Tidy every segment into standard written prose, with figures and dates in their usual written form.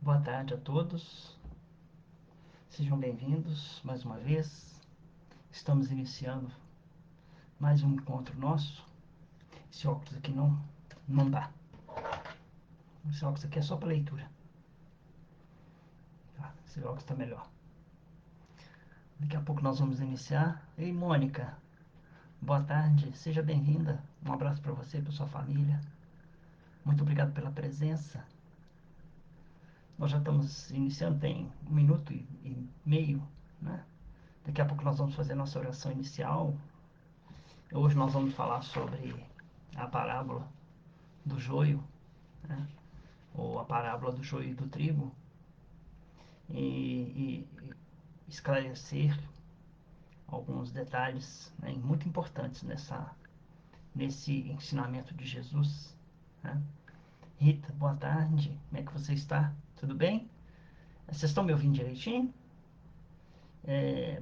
Boa tarde a todos, sejam bem-vindos mais uma vez. Estamos iniciando mais um encontro nosso. Esse óculos aqui não dá. Esse óculos aqui é só para leitura. Tá? Esse óculos está melhor. Daqui a pouco nós vamos iniciar. Ei, Mônica, boa tarde, seja bem-vinda. Um abraço para você e para sua família. Muito obrigado pela presença. Nós já estamos iniciando, tem 1 minuto e meio, né? Daqui a pouco nós vamos fazer nossa oração inicial. Hoje nós vamos falar sobre a parábola do joio, né? Ou a parábola do joio e do trigo, e esclarecer alguns detalhes, né, muito importantes nesse ensinamento de Jesus, né? Rita, boa tarde, como é que você está? Tudo bem? Vocês estão me ouvindo direitinho?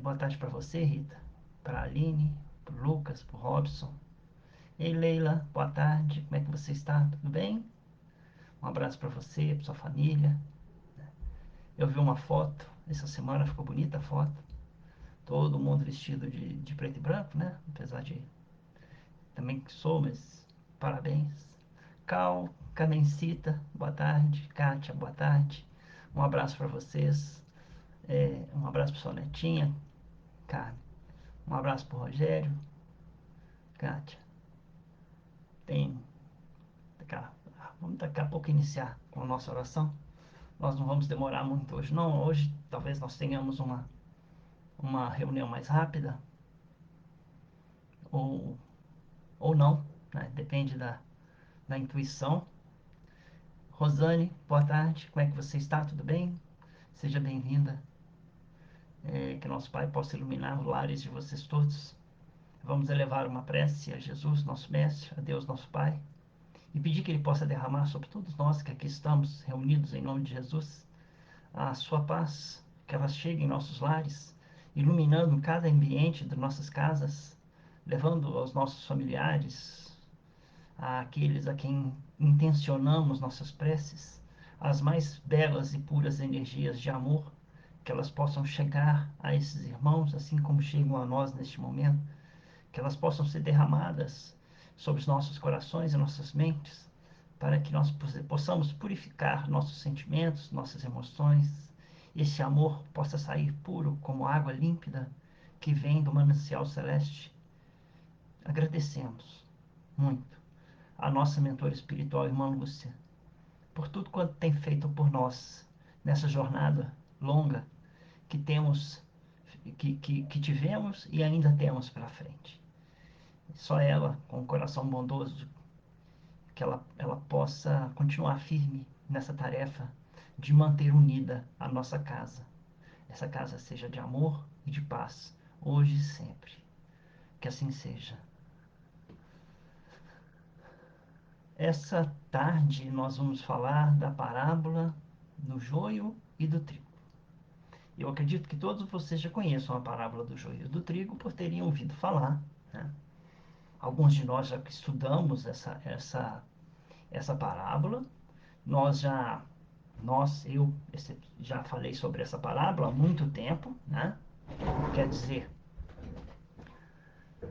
Boa tarde para você, Rita, para a Aline, para o Lucas, para o Robson. Ei, Leila, boa tarde, como é que você está? Tudo bem? Um abraço para você, para sua família. Eu vi uma foto essa semana, ficou bonita a foto. Todo mundo vestido de preto e branco, né? Apesar de também que sou, mas parabéns. Cal, Carmencita, boa tarde. Kátia, boa tarde. Um abraço para vocês. Um abraço para sua netinha, Carmen. Um abraço para o Rogério, Kátia. Tem. Vamos daqui a pouco iniciar com a nossa oração. Nós não vamos demorar muito hoje, não. Hoje talvez nós tenhamos uma reunião mais rápida, ou, ou não, né? Depende da intuição. Rosane, boa tarde, como é que você está? Tudo bem? Seja bem-vinda. Que nosso Pai possa iluminar os lares de vocês todos. Vamos elevar uma prece a Jesus, nosso Mestre, a Deus, nosso Pai, e pedir que Ele possa derramar sobre todos nós que aqui estamos reunidos em nome de Jesus a sua paz, que ela chegue em nossos lares, iluminando cada ambiente de nossas casas, levando aos nossos familiares, àqueles a quem intencionamos nossas preces, as mais belas e puras energias de amor, que elas possam chegar a esses irmãos, assim como chegam a nós neste momento, que elas possam ser derramadas sobre os nossos corações e nossas mentes, para que nós possamos purificar nossos sentimentos, nossas emoções, e esse amor possa sair puro como água límpida que vem do manancial celeste. Agradecemos muito a nossa mentora espiritual, irmã Lúcia, por tudo quanto tem feito por nós nessa jornada longa que temos, que tivemos e ainda temos pela frente. Só ela, com o coração bondoso, que ela possa continuar firme nessa tarefa de manter unida a nossa casa. Essa casa seja de amor e de paz, hoje e sempre. Que assim seja. Essa tarde nós vamos falar da parábola do joio e do trigo. Eu acredito que todos vocês já conheçam a parábola do joio e do trigo por terem ouvido falar, né? Alguns de nós já estudamos essa parábola. Nós já, eu já falei sobre essa parábola há muito tempo, né? Quer dizer,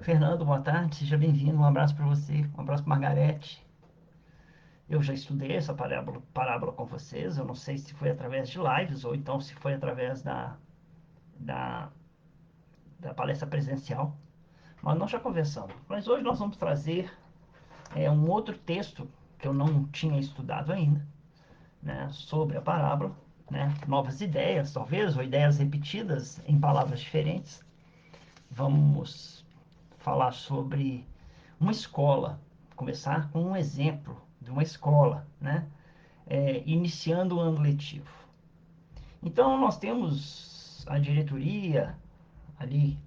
Fernando, boa tarde, seja bem-vindo, um abraço para você, um abraço para Margarete. Eu já estudei essa parábola com vocês, eu não sei se foi através de lives ou então se foi através da, da palestra presencial, mas nós já conversamos. Mas hoje nós vamos trazer um outro texto que eu não tinha estudado ainda, né, sobre a parábola, né, novas ideias, talvez, ou ideias repetidas em palavras diferentes. Vamos falar sobre uma escola, começar com um exemplo de uma escola, né, iniciando o ano letivo. Então, nós temos a diretoria ali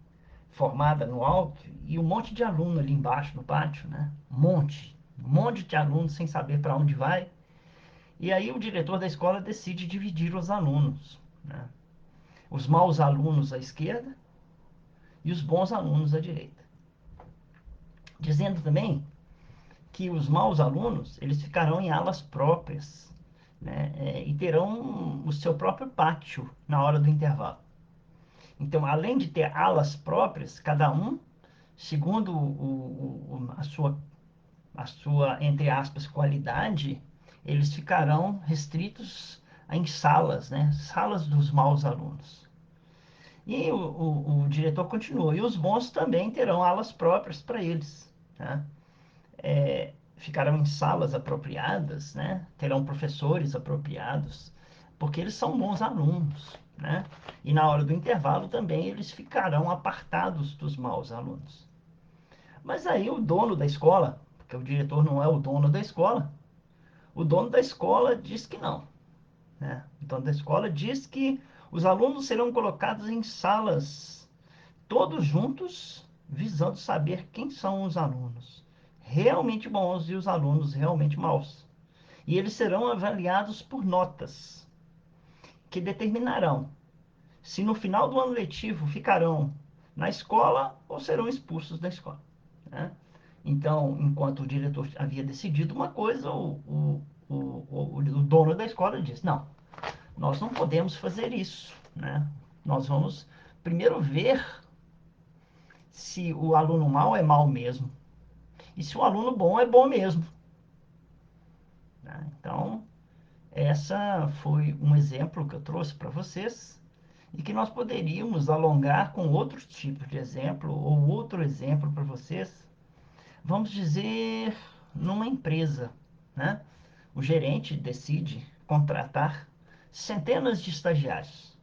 formada no alto e um monte de aluno ali embaixo no pátio, né? Um monte de alunos sem saber para onde vai. E aí o diretor da escola decide dividir os alunos, né? Os maus alunos à esquerda e os bons alunos à direita. Dizendo também que os maus alunos, eles ficarão em alas próprias, né? E terão o seu próprio pátio na hora do intervalo. Então, além de ter alas próprias, cada um, segundo a sua, entre aspas, qualidade, eles ficarão restritos em salas, né? Salas dos maus alunos. E o diretor continua. E os bons também terão alas próprias para eles, tá? Ficarão em salas apropriadas, né? Terão professores apropriados, porque eles são bons alunos, né? E na hora do intervalo também eles ficarão apartados dos maus alunos. Mas aí o dono da escola, porque o diretor não é o dono da escola, o dono da escola diz que não, né? O dono da escola diz que os alunos serão colocados em salas todos juntos, visando saber quem são os alunos realmente bons e os alunos realmente maus. E eles serão avaliados por notas que determinarão se no final do ano letivo ficarão na escola ou serão expulsos da escola, né? Então, enquanto o diretor havia decidido uma coisa, o dono da escola disse: não, nós não podemos fazer isso, né? Nós vamos primeiro ver se o aluno mau é mau mesmo e se o aluno bom é bom mesmo, né? Então, essa foi um exemplo que eu trouxe para vocês e que nós poderíamos alongar com outros tipos de exemplo ou outro exemplo para vocês. Vamos dizer, numa empresa, né? O gerente decide contratar centenas de estagiários.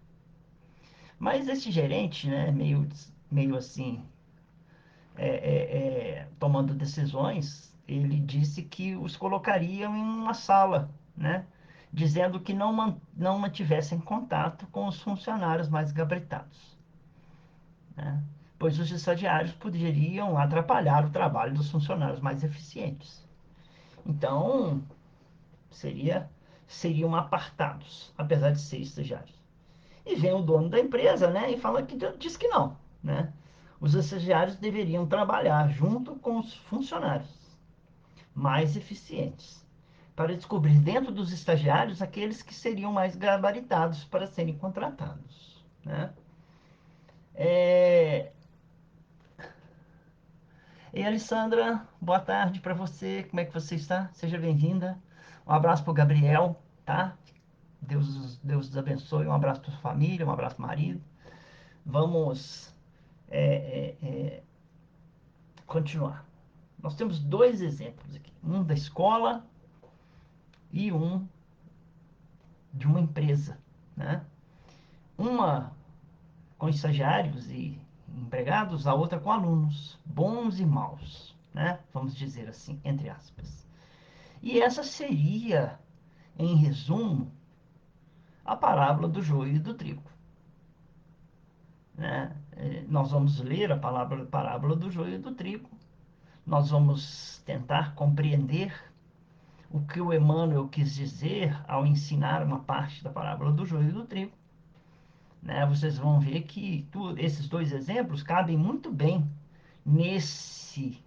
Mas esse gerente, né, meio assim, tomando decisões, ele disse que os colocariam em uma sala, né, dizendo que não mantivessem contato com os funcionários mais gabaritados, né, pois os estagiários poderiam atrapalhar o trabalho dos funcionários mais eficientes. Então, seria, seriam apartados, apesar de ser estagiários. E vem o dono da empresa, né, e fala que diz que não, né? Os estagiários deveriam trabalhar junto com os funcionários mais eficientes, para descobrir dentro dos estagiários aqueles que seriam mais gabaritados para serem contratados, né? É... E Alessandra, boa tarde para você. Como é que você está? Seja bem-vinda. Um abraço para o Gabriel, tá? Deus os abençoe. Um abraço para sua família, um abraço para o marido. Vamos é, é, é, continuar. Nós temos dois exemplos aqui: um da escola e um de uma empresa, né? Uma com estagiários e empregados, a outra com alunos, bons e maus, né? Vamos dizer assim, entre aspas. E essa seria, em resumo, a parábola do joio e do trigo, né? Nós vamos ler a parábola do joio e do trigo. Nós vamos tentar compreender o que o Emmanuel quis dizer ao ensinar uma parte da parábola do joio e do trigo, né? Vocês vão ver que esses dois exemplos cabem muito bem nesse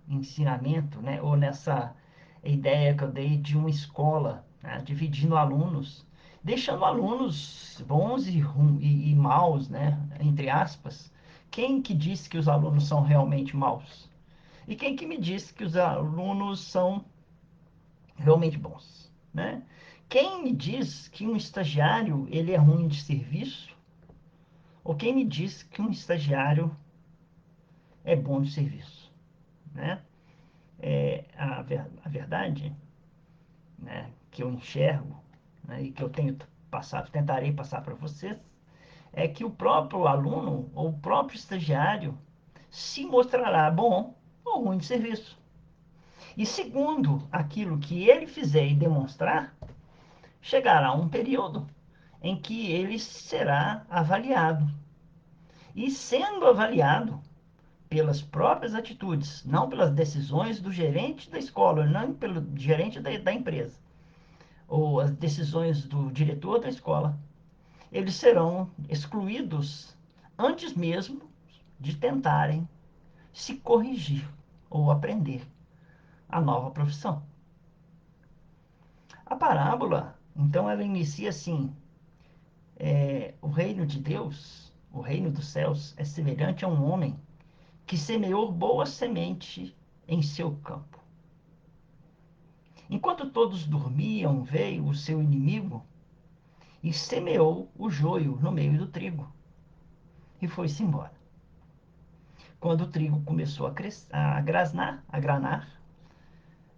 ensinamento, né? Ou nessa ideia que eu dei de uma escola, né? Dividindo alunos, deixando alunos bons e maus, né? Entre aspas. Quem que disse que os alunos são realmente maus? E quem que me disse que os alunos são realmente bons, né? Quem me diz que um estagiário ele é ruim de serviço? Ou quem me diz que um estagiário é bom de serviço, né? A verdade, né, que eu enxergo, né, e que eu tentarei passar para vocês, é que o próprio aluno ou o próprio estagiário se mostrará bom ou ruim de serviço. E segundo aquilo que ele fizer e demonstrar, chegará um período em que ele será avaliado. E sendo avaliado pelas próprias atitudes, não pelas decisões do gerente da escola, não pelo gerente da empresa, ou as decisões do diretor da escola, eles serão excluídos antes mesmo de tentarem se corrigir ou aprender a nova profissão. A parábola, então, ela inicia assim: o reino de Deus, o reino dos céus, é semelhante a um homem que semeou boa semente em seu campo. Enquanto todos dormiam, veio o seu inimigo e semeou o joio no meio do trigo e foi-se embora. Quando o trigo começou a grasnar, a granar,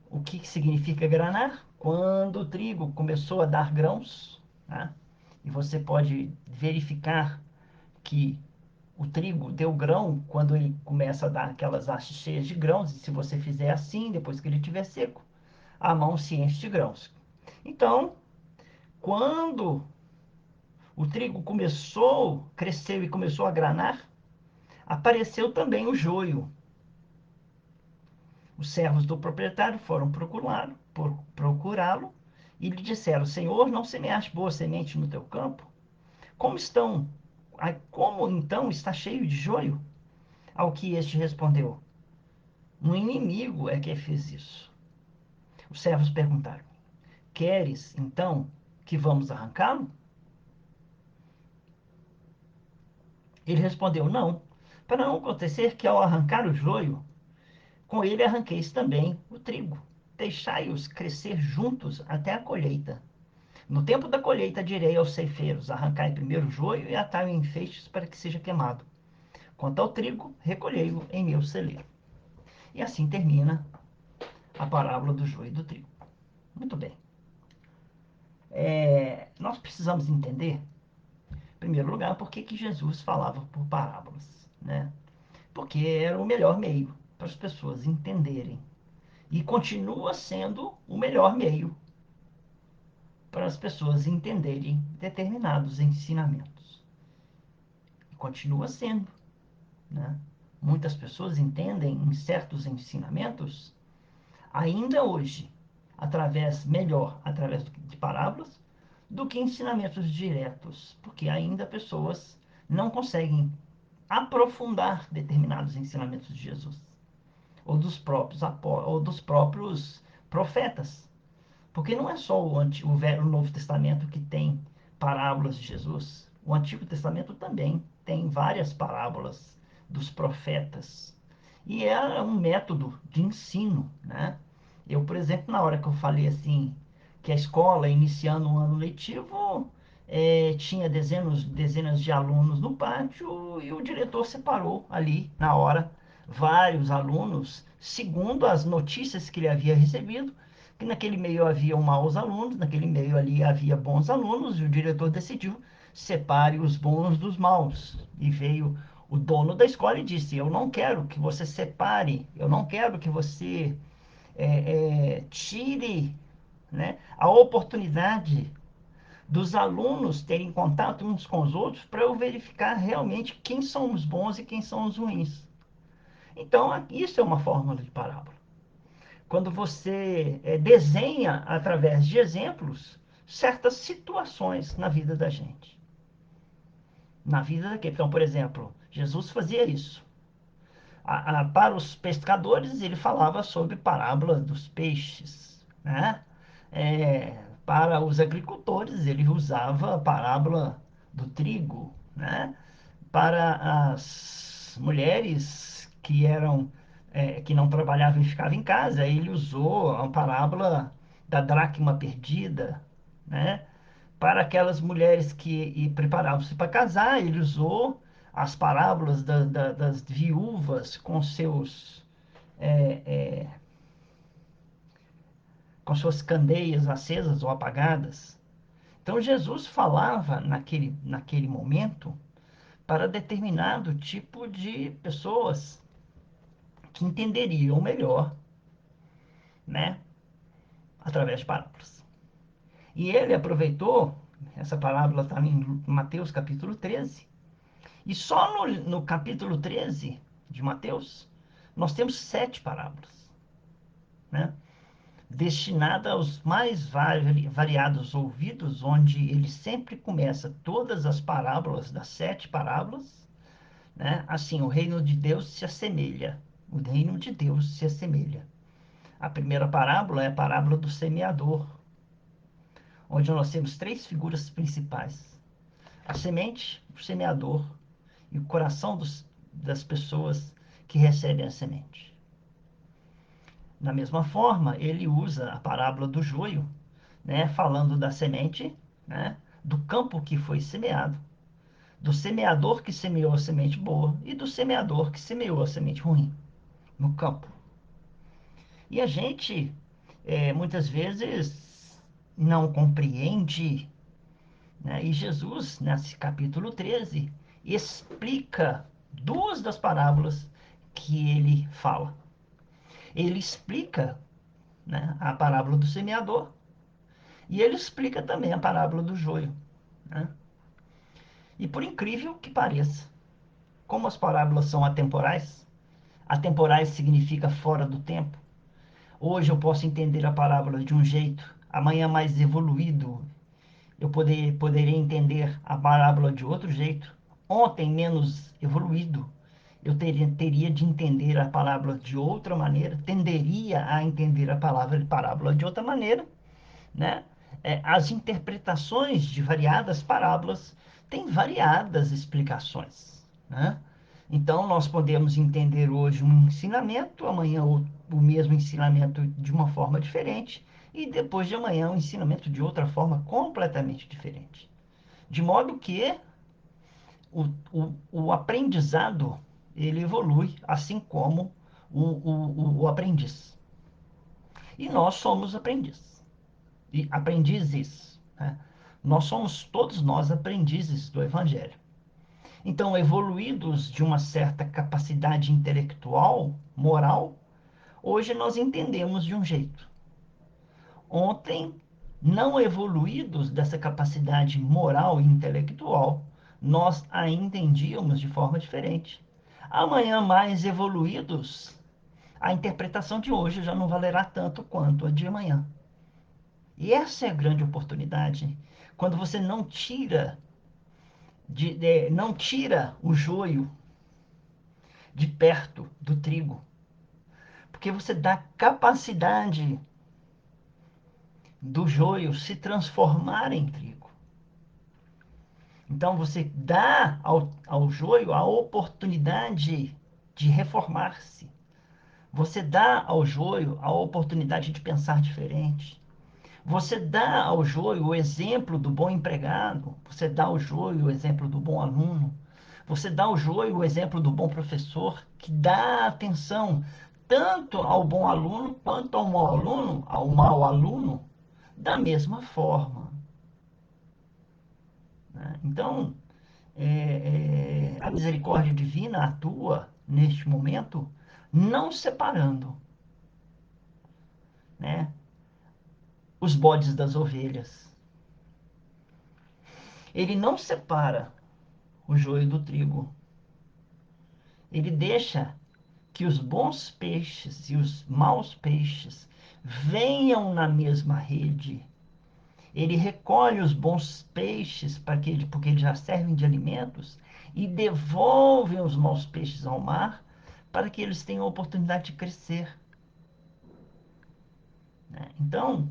o que significa granar? Quando o trigo começou a dar grãos, né? E você pode verificar que o trigo deu grão quando ele começa a dar aquelas hastes cheias de grãos, e se você fizer assim, depois que ele estiver seco, a mão se enche de grãos. Então, quando o trigo começou, cresceu e começou a granar, apareceu também o joio. Os servos do proprietário foram procurá-lo e lhe disseram: Senhor, não semeaste boa semente no teu campo? Como então está cheio de joio? Ao que este respondeu: Um inimigo é que fez isso. Os servos perguntaram: Queres então que vamos arrancá-lo? Ele respondeu: Não, para não acontecer que ao arrancar o joio, com ele arranqueis também o trigo. Deixai-os crescer juntos até a colheita. No tempo da colheita direi aos ceifeiros: arrancai primeiro o joio e atai-o em feixes para que seja queimado. Quanto ao trigo, recolhei-o em meu celeiro. E assim termina a parábola do joio e do trigo. Muito bem. Nós precisamos entender, em primeiro lugar, por que Jesus falava por parábolas, né? Porque era o melhor meio para as pessoas entenderem. E continua sendo o melhor meio para as pessoas entenderem determinados ensinamentos. E continua sendo, né? Muitas pessoas entendem em certos ensinamentos, ainda hoje, através de parábolas, do que ensinamentos diretos, porque ainda pessoas não conseguem aprofundar determinados ensinamentos de Jesus, ou dos próprios profetas. Porque não é só o Novo Testamento que tem parábolas de Jesus. O Antigo Testamento também tem várias parábolas dos profetas. E é um método de ensino, né? Eu, por exemplo, na hora que eu falei assim, que a escola, iniciando um ano letivo, tinha dezenas de alunos no pátio e o diretor separou ali, na hora, vários alunos, segundo as notícias que ele havia recebido, que naquele meio havia maus alunos, naquele meio ali havia bons alunos, e o diretor decidiu: separe os bons dos maus. E veio o dono da escola e disse: eu não quero que você separe, eu não quero que você tire, né, a oportunidade dos alunos terem contato uns com os outros para eu verificar realmente quem são os bons e quem são os ruins. Então, isso é uma fórmula de parábola. Quando você desenha através de exemplos certas situações na vida da gente. Na vida daquele. Então, por exemplo, Jesus fazia isso. Para os pescadores, ele falava sobre parábolas dos peixes, né? Para os agricultores, ele usava a parábola do trigo, né? Para as mulheres que não trabalhavam e ficavam em casa, ele usou a parábola da dracma perdida, né? Para aquelas mulheres que preparavam-se para casar, ele usou as parábolas das viúvas é, é, com suas candeias acesas ou apagadas. Então Jesus falava naquele momento para determinado tipo de pessoas que entenderiam melhor, né, através de parábolas. E ele aproveitou, essa parábola está em Mateus capítulo 13, e só no capítulo 13 de Mateus, nós temos 7 parábolas, né, destinada aos mais variados ouvidos, onde ele sempre começa todas as parábolas, das 7 parábolas, né, assim: o reino de Deus se assemelha, o reino de Deus se assemelha. A primeira parábola é a parábola do semeador. onde nós temos três figuras principais: a semente, o semeador e o coração das pessoas que recebem a semente. Da mesma forma, ele usa a parábola do joio, né, falando da semente, né, do campo que foi semeado, do semeador que semeou a semente boa e do semeador que semeou a semente ruim no campo. E a gente, muitas vezes, não compreende, né? E Jesus, nesse capítulo 13, explica duas das parábolas que ele fala. Ele explica, né, a parábola do semeador e ele explica também a parábola do joio, né? E por incrível que pareça, como as parábolas são atemporais significa fora do tempo. Hoje eu posso entender a parábola de um jeito, amanhã mais evoluído poderia entender a parábola de outro jeito. Ontem, menos evoluído, eu teria de entender a parábola de outra maneira, tenderia a entender a parábola de outra maneira, né? As interpretações de variadas parábolas têm variadas explicações, né? Então, nós podemos entender hoje um ensinamento, amanhã o mesmo ensinamento de uma forma diferente, e depois de amanhã um ensinamento de outra forma completamente diferente. De modo que o aprendizado, ele evolui, assim como o aprendiz. E nós somos aprendizes, né? Nós somos, todos nós, aprendizes do Evangelho. Então, evoluídos de uma certa capacidade intelectual, moral, hoje nós entendemos de um jeito. Ontem, não evoluídos dessa capacidade moral e intelectual, nós a entendíamos de forma diferente. Amanhã, mais evoluídos, a interpretação de hoje já não valerá tanto quanto a de amanhã. E essa é a grande oportunidade, quando você não tira o joio de perto do trigo, porque você dá capacidade do joio se transformar em trigo. Então você dá ao joio a oportunidade de reformar-se. Você dá ao joio a oportunidade de pensar diferente. Você dá ao joio o exemplo do bom empregado, você dá ao joio o exemplo do bom aluno, você dá ao joio o exemplo do bom professor, que dá atenção tanto ao bom aluno quanto ao mau aluno, da mesma forma, né? Então, a misericórdia divina atua neste momento, não separando, né, os bodes das ovelhas. Ele não separa o joio do trigo. Ele deixa que os bons peixes e os maus peixes venham na mesma rede. Ele recolhe os bons peixes porque eles já servem de alimentos e devolve os maus peixes ao mar para que eles tenham a oportunidade de crescer, né? Então,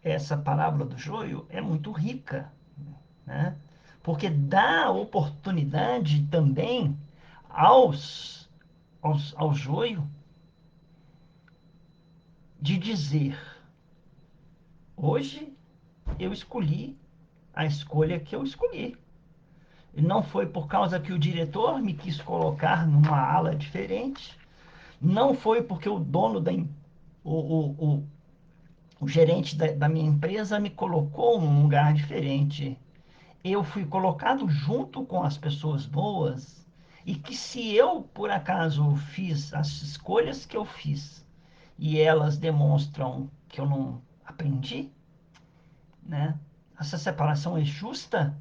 essa parábola do joio é muito rica, né? Porque dá oportunidade também ao joio de dizer: hoje eu escolhi a escolha que eu escolhi. E não foi por causa que o diretor me quis colocar numa ala diferente, não foi porque o dono o gerente da minha empresa me colocou num lugar diferente. Eu fui colocado junto com as pessoas boas e que se eu, por acaso, fiz as escolhas que eu fiz e elas demonstram que eu não aprendi, né? Essa separação é justa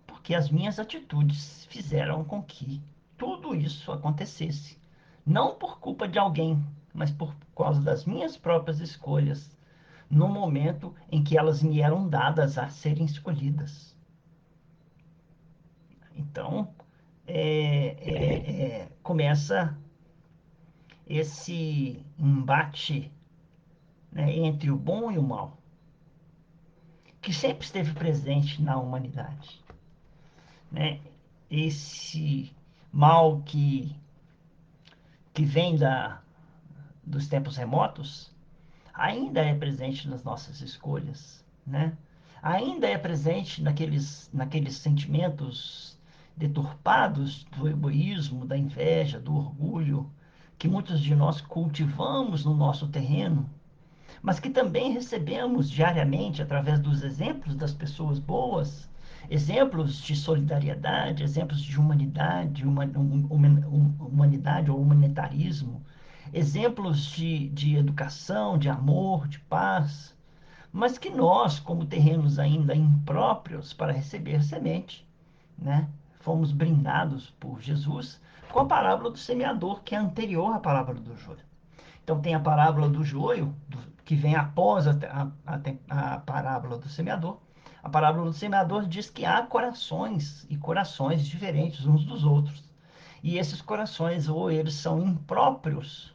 porque as minhas atitudes fizeram com que tudo isso acontecesse. Não por culpa de alguém, mas por causa das minhas próprias escolhas, no momento em que elas me eram dadas a serem escolhidas. Então, começa esse embate, né, entre o bom e o mal. que sempre esteve presente na humanidade, né? Esse mal que vem dos tempos remotos ainda é presente nas nossas escolhas, né? Ainda é presente naqueles sentimentos deturpados do egoísmo, da inveja, do orgulho, que muitos de nós cultivamos no nosso terreno, mas que também recebemos diariamente através dos exemplos das pessoas boas, exemplos de solidariedade, exemplos de humanidade, humanidade ou humanitarismo, exemplos de educação, de amor, de paz, mas que nós, como terrenos ainda impróprios para receber semente, né, fomos brindados por Jesus com a parábola do semeador, que é anterior à parábola do joio. Então tem a parábola do joio, que vem após a parábola do semeador. A parábola do semeador diz que há corações e corações diferentes uns dos outros. E esses corações, ou eles são impróprios,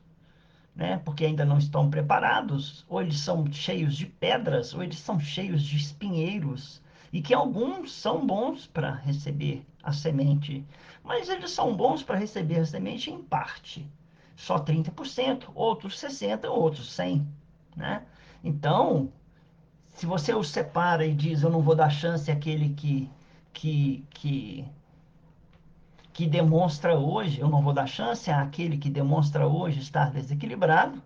né, porque ainda não estão preparados, ou eles são cheios de pedras, ou eles são cheios de espinheiros, e que alguns são bons para receber a semente, mas eles são bons para receber a semente em parte, só 30%, outros 60%, outros 100%, né? Então, se você os separa e diz, eu não vou dar chance àquele que, que, que demonstra hoje, eu não vou dar chance àquele que demonstra hoje estar desequilibrado,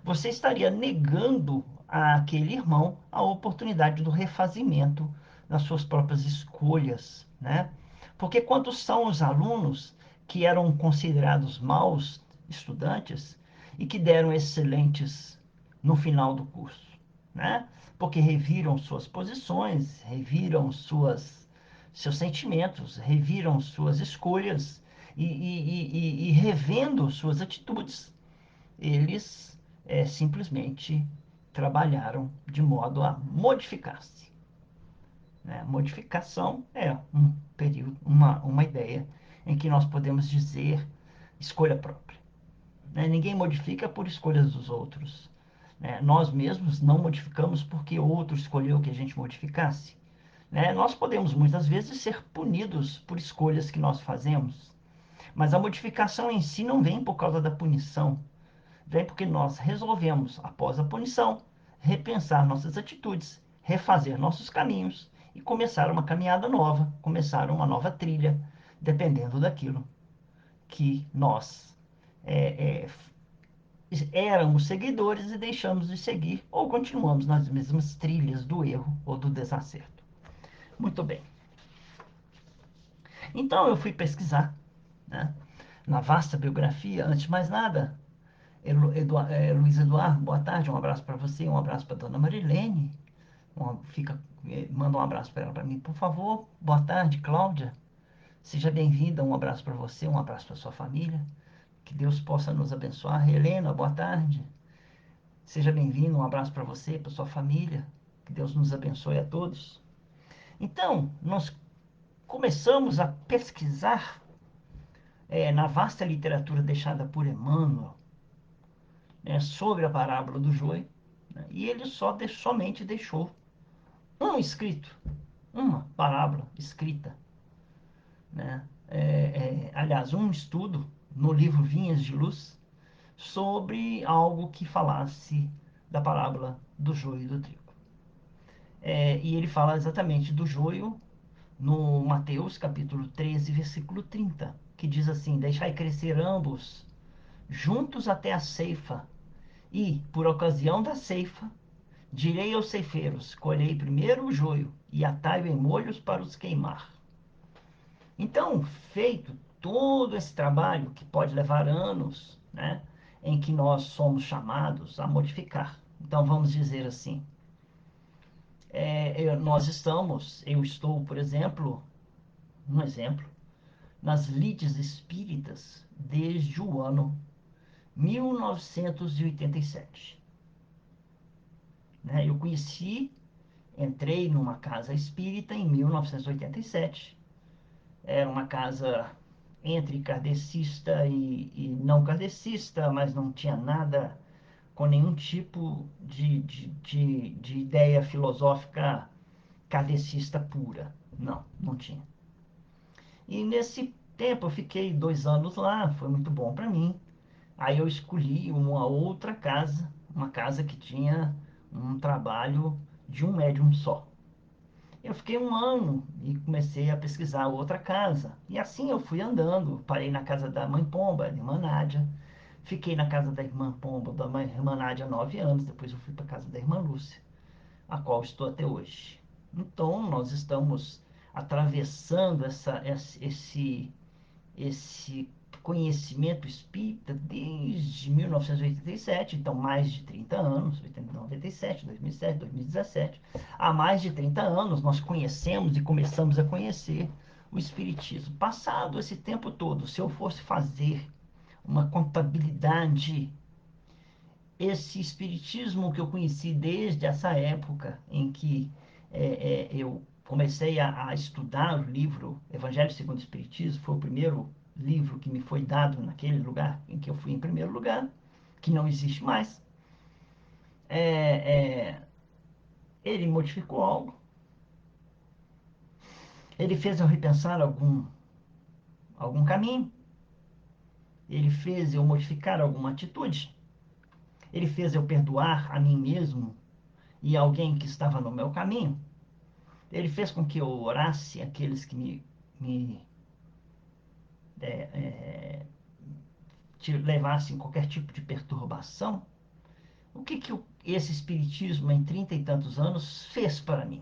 você estaria negando àquele irmão a oportunidade do refazimento das suas próprias escolhas, né? Porque quantos são os alunos que eram considerados maus estudantes e que deram excelentes no final do curso, né? Porque reviram suas posições, reviram seus sentimentos, reviram suas escolhas e revendo suas atitudes, eles simplesmente trabalharam de modo a modificar-se, né? Modificação é um período, uma ideia em que nós podemos dizer escolha própria, né? Ninguém modifica por escolhas dos outros, né? Nós mesmos não modificamos porque outro escolheu que a gente modificasse, né? Nós podemos muitas vezes ser punidos por escolhas que nós fazemos, mas a modificação em si não vem por causa da punição. Vem porque nós resolvemos, após a punição, repensar nossas atitudes, refazer nossos caminhos e começar uma caminhada nova, começar uma nova trilha, dependendo daquilo que nós é, éramos seguidores e deixamos de seguir, ou continuamos nas mesmas trilhas do erro ou do desacerto. Muito bem. Então eu fui pesquisar, né, na vasta biografia, antes de mais nada, Luiz Eduardo, boa tarde, um abraço para você, um abraço para dona Marilene, manda um abraço para ela para mim, por favor. Boa tarde, Cláudia, seja bem-vinda, um abraço para você, um abraço para sua família, que Deus possa nos abençoar. Helena, boa tarde, seja bem-vindo, um abraço para você, para sua família, que Deus nos abençoe a todos. Então, nós começamos a pesquisar na vasta literatura deixada por Emmanuel, né, sobre a parábola do joio, né, e ele somente deixou um escrito, uma parábola escrita, né, aliás, um estudo no livro Vinhas de Luz sobre algo que falasse da parábola do joio e do trigo. E ele fala exatamente do joio no Mateus capítulo 13, versículo 30, que diz assim: deixai crescer ambos juntos até a ceifa, e, por ocasião da ceifa, direi aos ceifeiros: colhei primeiro o joio e atai-o em molhos para os queimar. Então, feito todo esse trabalho, que pode levar anos, né, em que nós somos chamados a modificar. Então, vamos dizer assim, eu estou, por exemplo, um exemplo, nas lides espíritas desde o ano 1987. Né? Entrei numa casa espírita em 1987. Era uma casa entre kardecista e não kardecista, mas não tinha nada com nenhum tipo de ideia filosófica kardecista pura. Não, não tinha. E nesse tempo eu fiquei 2 anos lá, foi muito bom para mim. Aí eu escolhi uma outra casa, uma casa que tinha um trabalho de um médium só. Eu fiquei 1 ano e comecei a pesquisar outra casa. E assim eu fui andando. Parei na casa da mãe Pomba, da irmã Nádia. Fiquei na casa da irmã Pomba, da mãe, irmã Nádia, 9 anos. Depois eu fui para a casa da irmã Lúcia, a qual estou até hoje. Então nós estamos atravessando esse conhecimento espírita desde 1987, então mais de 30 anos, 97, 2007, 2017. Há mais de 30 anos nós conhecemos e começamos a conhecer o espiritismo. Passado esse tempo todo, se eu fosse fazer uma contabilidade, esse espiritismo que eu conheci desde essa época em que eu comecei a estudar o livro Evangelho segundo o Espiritismo, foi o primeiro livro que me foi dado naquele lugar em que eu fui em primeiro lugar, que não existe mais. É, é, ele modificou algo, ele fez eu repensar algum caminho, ele fez eu modificar alguma atitude, ele fez eu perdoar a mim mesmo e alguém que estava no meu caminho. Ele fez com que eu orasse aqueles que me é, levassem qualquer tipo de perturbação. O que esse espiritismo em 30 e tantos anos fez para mim?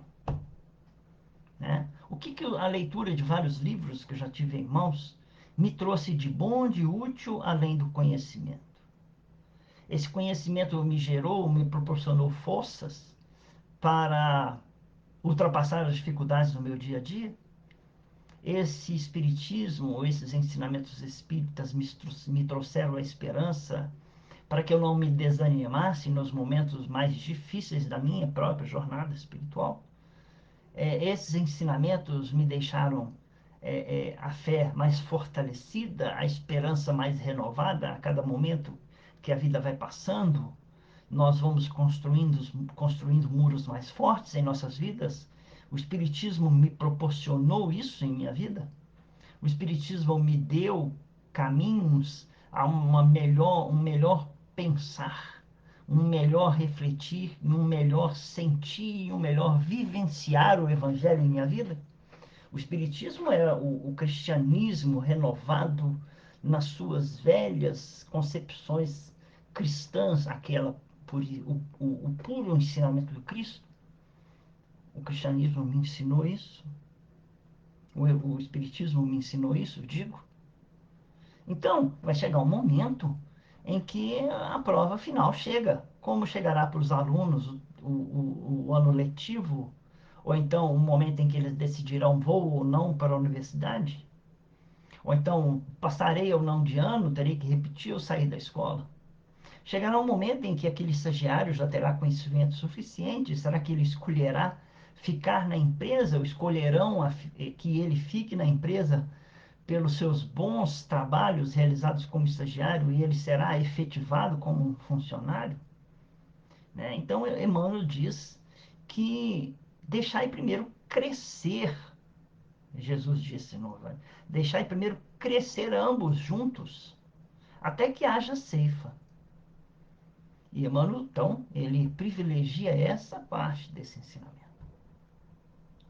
Né? O que a leitura de vários livros que eu já tive em mãos me trouxe de bom, de útil, além do conhecimento? Esse conhecimento me gerou, me proporcionou forças para ultrapassar as dificuldades no meu dia a dia? Esse espiritismo, ou esses ensinamentos espíritas me trouxeram a esperança para que eu não me desanimasse nos momentos mais difíceis da minha própria jornada espiritual. Esses ensinamentos me deixaram a fé mais fortalecida, a esperança mais renovada a cada momento que a vida vai passando. Nós vamos construindo muros mais fortes em nossas vidas. O Espiritismo me proporcionou isso em minha vida. O Espiritismo me deu caminhos a um melhor pensar, um melhor refletir, um melhor sentir, um melhor vivenciar o Evangelho em minha vida. O Espiritismo é o cristianismo renovado nas suas velhas concepções cristãs, aquela o puro ensinamento do Cristo. O cristianismo me ensinou isso, o Espiritismo me ensinou isso, digo. Então, vai chegar um momento em que a prova final chega. Como chegará para os alunos o ano letivo, ou então o momento em que eles decidirão vou ou não para a universidade, ou então passarei ou não de ano, terei que repetir ou sair da escola. Chegará um momento em que aquele estagiário já terá conhecimento suficiente, será que ele escolherá ficar na empresa, ou escolherão que ele fique na empresa pelos seus bons trabalhos realizados como estagiário e ele será efetivado como um funcionário? Né? Então, Emmanuel diz que deixai primeiro crescer, Jesus disse no Evangelho, deixai primeiro crescer ambos juntos, até que haja ceifa. E Emmanuel, então, ele privilegia essa parte desse ensinamento.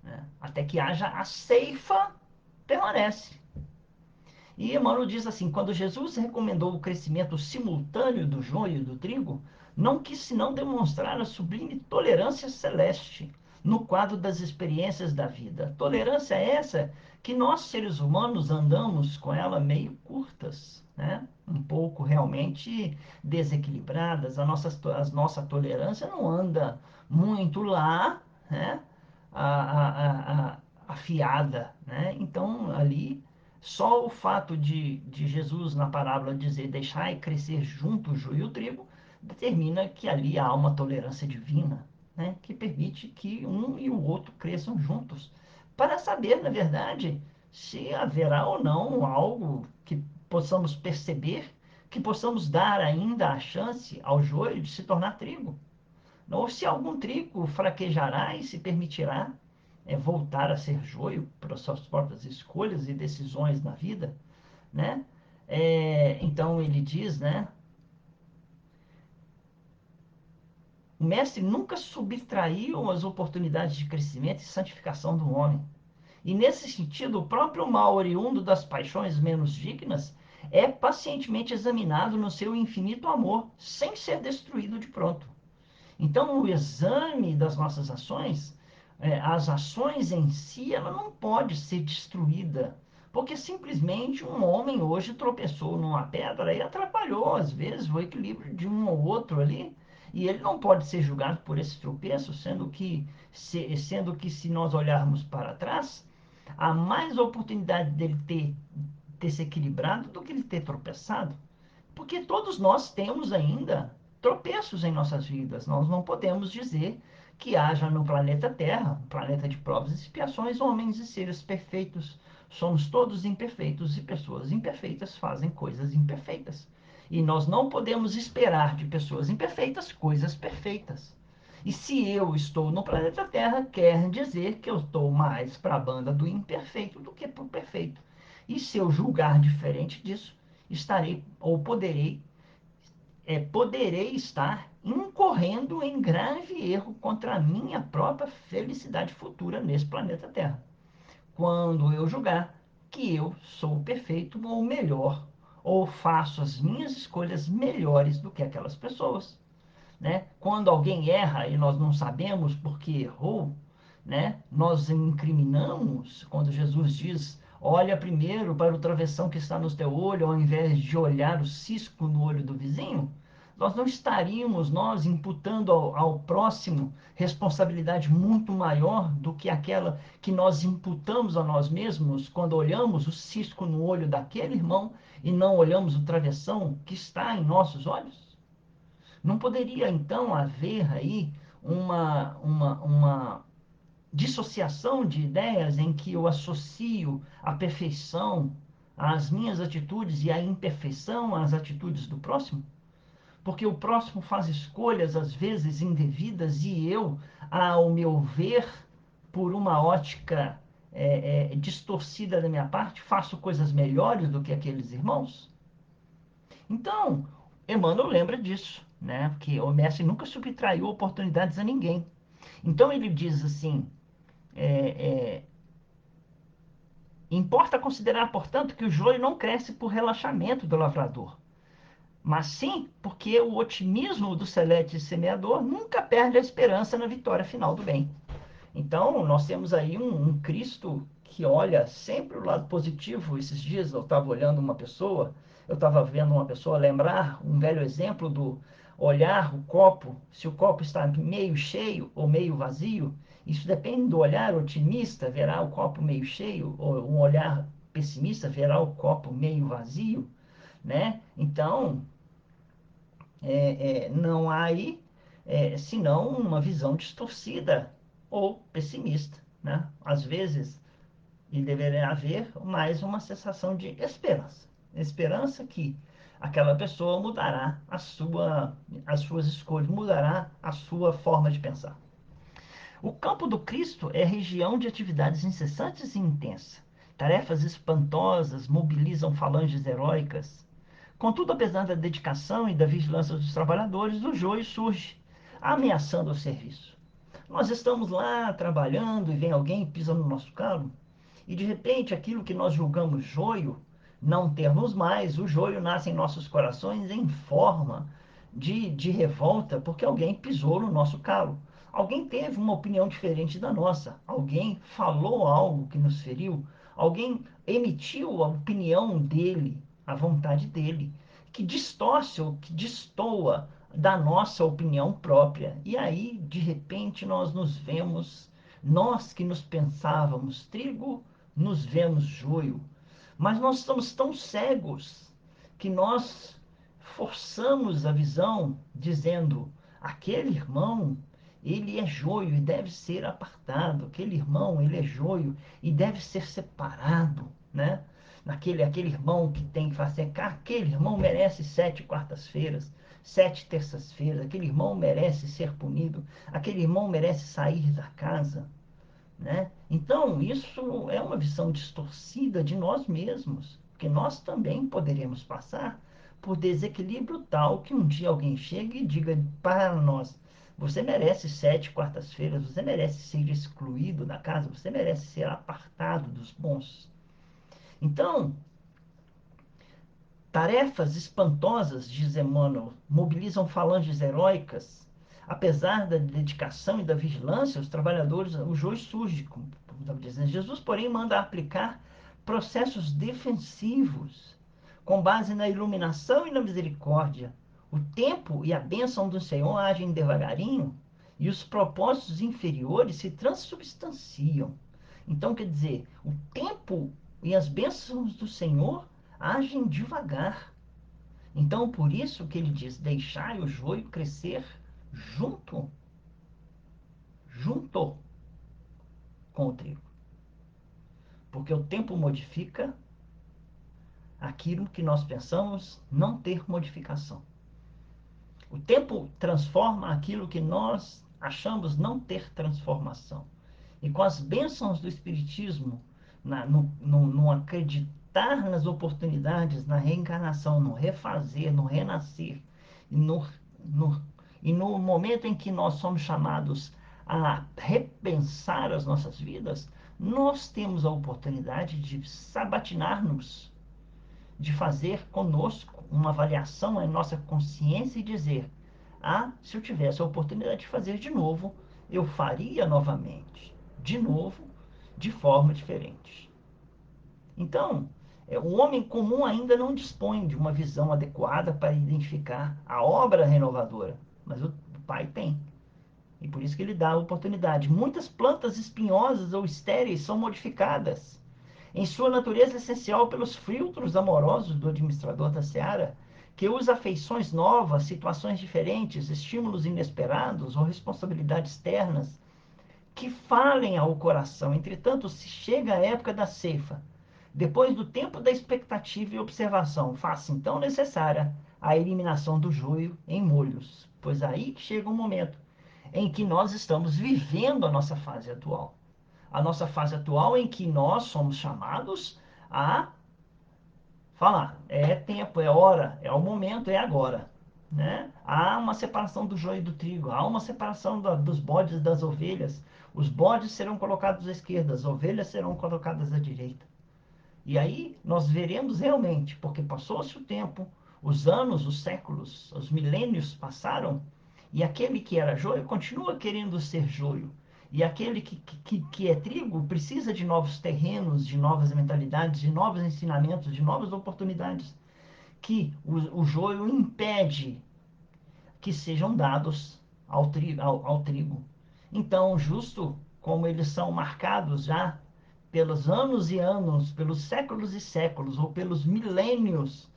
Né? Até que haja a ceifa, permanece. E Emmanuel diz assim: quando Jesus recomendou o crescimento simultâneo do joio e do trigo, não quis senão demonstrar a sublime tolerância celeste no quadro das experiências da vida. Tolerância essa que nós, seres humanos, andamos com ela meio curtas, né? Um pouco realmente desequilibradas. A nossa tolerância não anda muito lá, né? Afiada, né? Então, ali só o fato de Jesus, na parábola, dizer deixai crescer junto o joio e o trigo, determina que ali há uma tolerância divina, né, que permite que um e o outro cresçam juntos, para saber, na verdade, se haverá ou não algo que possamos perceber, que possamos dar ainda a chance ao joio de se tornar trigo, ou se algum trigo fraquejará e se permitirá voltar a ser joio pelas suas próprias escolhas e decisões na vida, né? Então ele diz, né? O mestre nunca subtraiu as oportunidades de crescimento e santificação do homem. E nesse sentido, o próprio mal oriundo das paixões menos dignas é pacientemente examinado no seu infinito amor, sem ser destruído de pronto. Então, o exame das nossas ações, as ações em si, ela não pode ser destruída, porque simplesmente um homem hoje tropeçou numa pedra e atrapalhou, às vezes, o equilíbrio de um ou outro ali, e ele não pode ser julgado por esse tropeço, sendo que se nós olharmos para trás, há mais oportunidade dele ter se equilibrado do que ele ter tropeçado. Porque todos nós temos ainda tropeços em nossas vidas. Nós não podemos dizer que haja no planeta Terra, um planeta de provas e expiações, homens e seres perfeitos. Somos todos imperfeitos e pessoas imperfeitas fazem coisas imperfeitas. E nós não podemos esperar de pessoas imperfeitas coisas perfeitas. E se eu estou no planeta Terra, quer dizer que eu estou mais para a banda do imperfeito do que para o perfeito. E se eu julgar diferente disso, estarei ou poderei estar incorrendo em grave erro contra a minha própria felicidade futura nesse planeta Terra. Quando eu julgar que eu sou perfeito ou melhor, ou faço as minhas escolhas melhores do que aquelas pessoas, né? Quando alguém erra e nós não sabemos por que errou, né? Nós incriminamos, quando Jesus diz, olha primeiro para o travessão que está no teu olho, ao invés de olhar o cisco no olho do vizinho, nós não estaríamos nós imputando ao próximo responsabilidade muito maior do que aquela que nós imputamos a nós mesmos quando olhamos o cisco no olho daquele irmão e não olhamos o travessão que está em nossos olhos? Não poderia, então, haver aí uma dissociação de ideias em que eu associo a perfeição às minhas atitudes e a imperfeição às atitudes do próximo? Porque o próximo faz escolhas, às vezes, indevidas e eu, ao meu ver, por uma ótica distorcida da minha parte, faço coisas melhores do que aqueles irmãos? Então, Emmanuel lembra disso, né? Que o mestre nunca subtraiu oportunidades a ninguém. Então ele diz assim: é, importa considerar, portanto, que o joio não cresce por relaxamento do lavrador, mas sim porque o otimismo do celeste semeador nunca perde a esperança na vitória final do bem. Então, nós temos aí um Cristo que olha sempre o lado positivo. Esses dias eu estava olhando uma pessoa, eu estava vendo uma pessoa lembrar um velho exemplo do olhar o copo, se o copo está meio cheio ou meio vazio. Isso depende do olhar otimista, verá o copo meio cheio, ou um olhar pessimista, verá o copo meio vazio, né? Então, não há aí senão uma visão distorcida ou pessimista, né? Às vezes, e deveria haver mais uma sensação de esperança. Esperança que aquela pessoa mudará as suas escolhas, mudará a sua forma de pensar. O campo do Cristo é região de atividades incessantes e intensas. Tarefas espantosas mobilizam falanges heróicas. Contudo, apesar da dedicação e da vigilância dos trabalhadores, o joio surge, ameaçando o serviço. Nós estamos lá trabalhando e vem alguém e pisa no nosso calo, e de repente aquilo que nós julgamos joio, não temos mais, o joio nasce em nossos corações em forma de revolta, porque alguém pisou no nosso calo. Alguém teve uma opinião diferente da nossa, alguém falou algo que nos feriu, alguém emitiu a opinião dele, a vontade dele, que distorce ou que destoa da nossa opinião própria. E aí, de repente, nós nos vemos, nós que nos pensávamos trigo, nos vemos joio. Mas nós estamos tão cegos que nós forçamos a visão, dizendo: aquele irmão, ele é joio e deve ser apartado, aquele irmão, ele é joio e deve ser separado, né? Aquele irmão que tem que fazer, aquele irmão merece 7 quartas-feiras, 7 terças-feiras, aquele irmão merece ser punido, aquele irmão merece sair da casa, né? Então, isso é uma visão distorcida de nós mesmos, porque nós também poderemos passar por desequilíbrio tal que um dia alguém chegue e diga para nós: você merece 7 quartas-feiras, você merece ser excluído da casa, você merece ser apartado dos bons. Então, tarefas espantosas, diz Emmanuel, mobilizam falanges heróicas. Apesar da dedicação e da vigilância, os trabalhadores, o joio surge, como estava dizendo. Jesus, porém, manda aplicar processos defensivos, com base na iluminação e na misericórdia. O tempo e a bênção do Senhor agem devagarinho e os propósitos inferiores se transubstanciam. Então, quer dizer, o tempo e as bênçãos do Senhor agem devagar. Então, por isso que ele diz: deixai o joio crescer junto, junto com o trigo. Porque o tempo modifica aquilo que nós pensamos não ter modificação. O tempo transforma aquilo que nós achamos não ter transformação. E com as bênçãos do Espiritismo, no acreditar nas oportunidades, na reencarnação, no refazer, no renascer, e no, e no momento em que nós somos chamados a repensar as nossas vidas, nós temos a oportunidade de sabatinar-nos, de fazer conosco uma avaliação em nossa consciência e dizer: ah, se eu tivesse a oportunidade de fazer de novo, eu faria novamente, de novo, de forma diferente. Então, o homem comum ainda não dispõe de uma visão adequada para identificar a obra renovadora, mas o Pai tem. E por isso que ele dá a oportunidade. Muitas plantas espinhosas ou estéreis são modificadas em sua natureza essencial pelos filtros amorosos do administrador da seara, que usa afeições novas, situações diferentes, estímulos inesperados ou responsabilidades externas que falem ao coração. Entretanto, se chega a época da ceifa, depois do tempo da expectativa e observação, faça então necessária a eliminação do joio em molhos, pois aí chega o momento em que nós estamos vivendo a nossa fase atual. A nossa fase atual em que nós somos chamados a falar, é tempo, é hora, é o momento, é agora. Né? Há uma separação do joio e do trigo, há uma separação dos bodes e das ovelhas. Os bodes serão colocados à esquerda, as ovelhas serão colocadas à direita. E aí nós veremos realmente, porque passou-se o tempo, os anos, os séculos, os milênios passaram, e aquele que era joio continua querendo ser joio. E aquele que é trigo precisa de novos terrenos, de novas mentalidades, de novos ensinamentos, de novas oportunidades, que o joio impede que sejam dados ao trigo. Então, justo como eles são marcados já pelos anos e anos, pelos séculos e séculos, ou pelos milênios,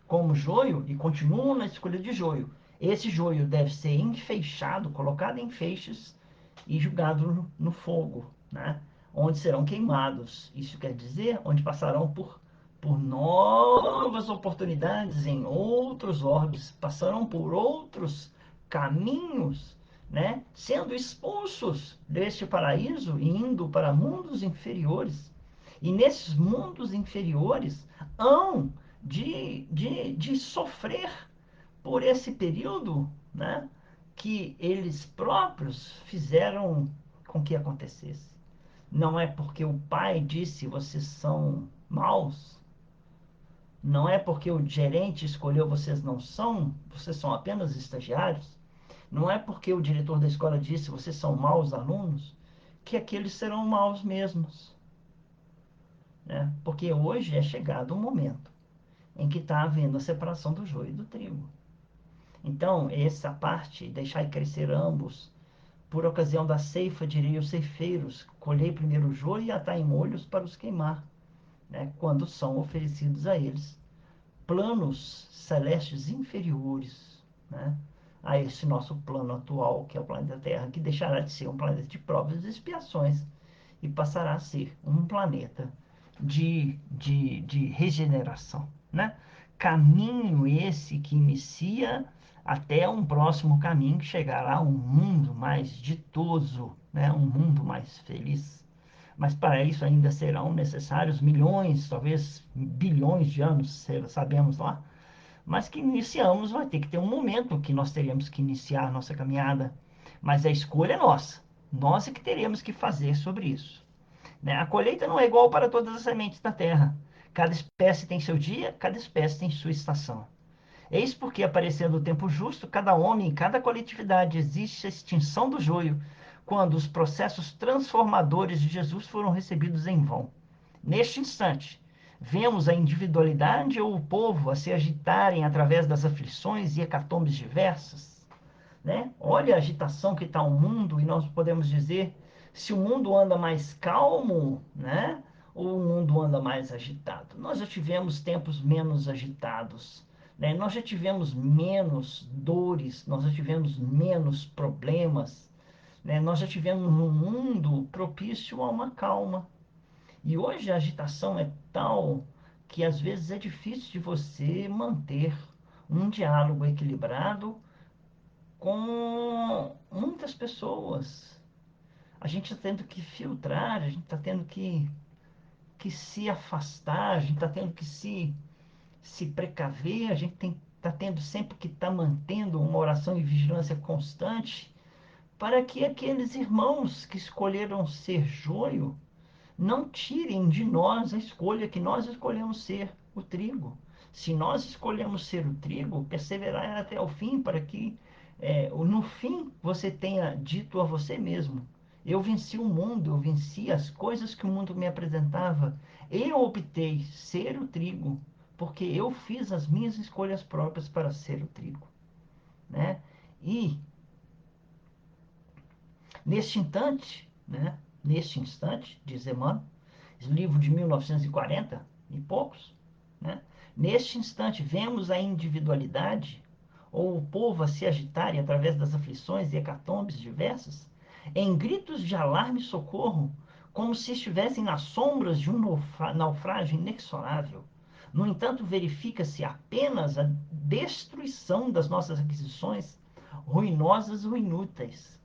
como joio, e continuam na escolha de joio, esse joio deve ser enfeixado, colocado em feixes e jogado no fogo, né? Onde serão queimados. Isso quer dizer, onde passarão por novas oportunidades em outros orbes, passarão por outros caminhos, né? Sendo expulsos deste paraíso e indo para mundos inferiores. E nesses mundos inferiores hão de sofrer por esse período, né, que eles próprios fizeram com que acontecesse. Não é porque o pai disse vocês são maus, não é porque o gerente escolheu vocês são apenas estagiários, não é porque o diretor da escola disse vocês são maus alunos, que aqueles serão maus mesmos. Né? Porque hoje é chegado o momento em que está havendo a separação do joio e do trigo. Então, essa parte, deixai crescer ambos. Por ocasião da ceifa, direi aos ceifeiros: colhei primeiro o joio e atai em molhos para os queimar, né? Quando são oferecidos a eles planos celestes inferiores, né? A esse nosso plano atual, que é o planeta Terra, que deixará de ser um planeta de provas e expiações e passará a ser um planeta de regeneração, né? Caminho esse que inicia até um próximo caminho que chegará a um mundo mais ditoso, né? Um mundo mais feliz. Mas para isso ainda serão necessários milhões, talvez bilhões de anos, sabemos lá. Mas que iniciamos, vai ter que ter um momento que nós teremos que iniciar a nossa caminhada. Mas a escolha é nossa. Nós é que teremos que fazer sobre isso. Né? A colheita não é igual para todas as sementes da terra. Cada espécie tem seu dia, cada espécie tem sua estação. Eis porque, aparecendo o tempo justo, cada homem, em cada coletividade, existe a extinção do joio, quando os processos transformadores de Jesus foram recebidos em vão. Neste instante, vemos a individualidade ou o povo a se agitarem através das aflições e hecatombes diversas, né? Olha a agitação que está o mundo, e nós podemos dizer se o mundo anda mais calmo, né? Ou o mundo anda mais agitado. Nós já tivemos tempos menos agitados, né? Nós já tivemos menos dores, nós já tivemos menos problemas, né? Nós já tivemos um mundo propício a uma calma. E hoje a agitação é tal que às vezes é difícil de você manter um diálogo equilibrado com muitas pessoas. A gente está tendo que filtrar, a gente está tendo que se afastar, a gente está tendo que se precaver, a gente está tendo sempre que estar mantendo uma oração e vigilância constante para que aqueles irmãos que escolheram ser joio não tirem de nós a escolha que nós escolhemos ser, o trigo. Se nós escolhemos ser o trigo, perseverar até o fim, para que no fim você tenha dito a você mesmo: eu venci o mundo, eu venci as coisas que o mundo me apresentava. Eu optei ser o trigo, porque eu fiz as minhas escolhas próprias para ser o trigo, né? E neste instante, né? Neste instante, diz Emmanuel, livro de 1940 e poucos, né? Neste instante, vemos a individualidade ou o povo a se agitarem através das aflições e hecatombes diversas, em gritos de alarme e socorro, como se estivessem nas sombras de um naufrágio inexorável. No entanto, verifica-se apenas a destruição das nossas aquisições, ruinosas ou inúteis.